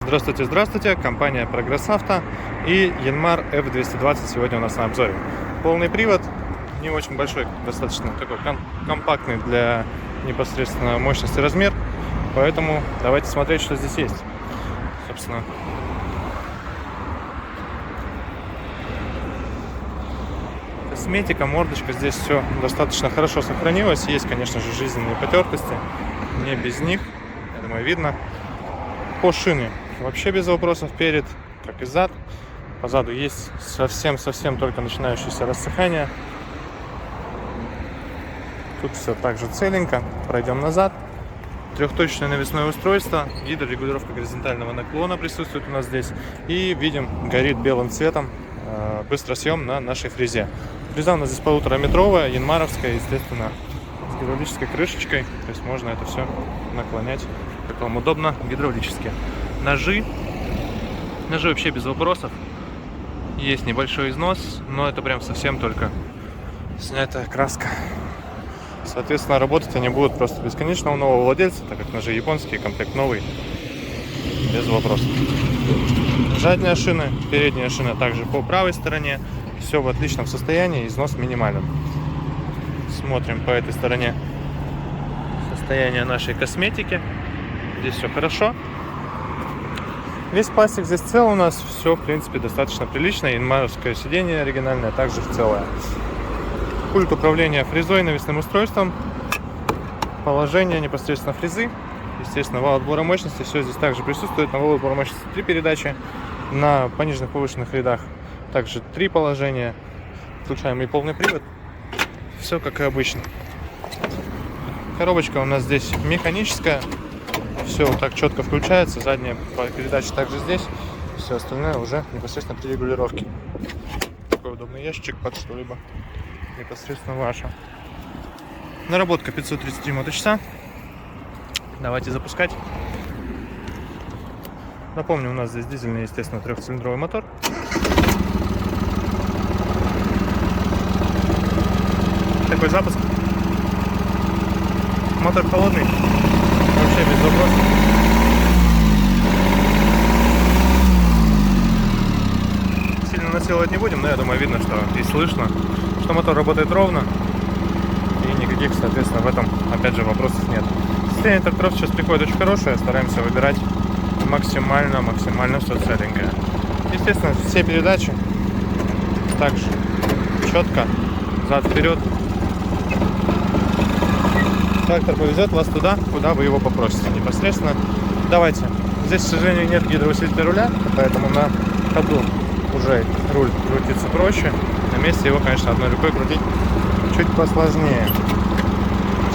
Здравствуйте, здравствуйте, компания Прогресс Авто и Янмар F220 сегодня у нас на обзоре. Полный привод, не очень большой, достаточно такой компактный для непосредственно мощности размер, поэтому давайте смотреть, что здесь есть. Собственно, косметика, мордочка, здесь все достаточно хорошо сохранилось. Есть, конечно же, жизненные потертости, не без них, я думаю, видно. По шине вообще без вопросов перед, как и зад. Позаду есть совсем только начинающееся рассыхание. Тут все так же целенько. Пройдем назад. Трехточное навесное устройство, гидрорегулировка горизонтального наклона присутствует у нас здесь. И видим, горит белым цветом быстросъем на нашей фрезе. Фреза у нас здесь 1,5-метровая, янмаровская, естественно, с гидравлической крышечкой. То есть можно это все наклонять, как вам удобно, гидравлически. Ножи вообще без вопросов. Есть небольшой износ, но это прям совсем только снятая краска. Соответственно, работать они будут просто бесконечно у нового владельца, так как ножи японские, комплект новый, без вопросов. Задняя шина, передняя шина также по правой стороне. Все в отличном состоянии, износ минимален. Смотрим по этой стороне состояние нашей косметики. Здесь все хорошо. Весь пластик здесь цел у нас, все в принципе достаточно прилично. Янмаровское сиденье оригинальное также целое. Пульт управления фрезой, навесным устройством, положение непосредственно фрезы, естественно, вал отбора мощности, все здесь также присутствует. На вал отбора мощности 3 передачи, на пониженных повышенных рядах также 3 положения, включаем и полный привод, все как и обычно. Коробочка у нас здесь механическая, все вот так четко включается, задняя передача также здесь, все остальное уже непосредственно при регулировке. Такой удобный ящичек под что-либо непосредственно ваша. Наработка 533 моточаса. Давайте запускать. Напомню, у нас здесь дизельный, естественно, 3-цилиндровый мотор. Такой запуск. Мотор холодный. Вообще без вопросов. Сильно насиловать не будем, но я думаю, видно, что и слышно, что мотор работает ровно. И никаких, соответственно, в этом, опять же, вопросов нет. Состояние тракторов сейчас приходит очень хорошее. Стараемся выбирать максимально все целенькое. Естественно, все передачи также четко, зад-вперед. Трактор повезет вас туда, куда вы его попросите непосредственно. Давайте. Здесь, к сожалению, нет гидроусилителя руля, поэтому на ходу уже руль крутится проще. На месте его, конечно, одной рукой крутить чуть посложнее.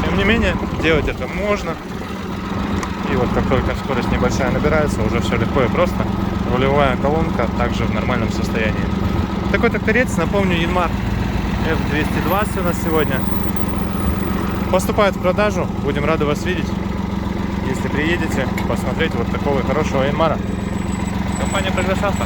Тем не менее, делать это можно. И вот как только скорость небольшая набирается, уже все легко и просто. Рулевая колонка также в нормальном состоянии. Такой тракторец, напомню, Янмар F220 у нас сегодня поступает в продажу. Будем рады вас видеть, если приедете посмотреть вот такого хорошего Янмара. Компания Прогресс Авто.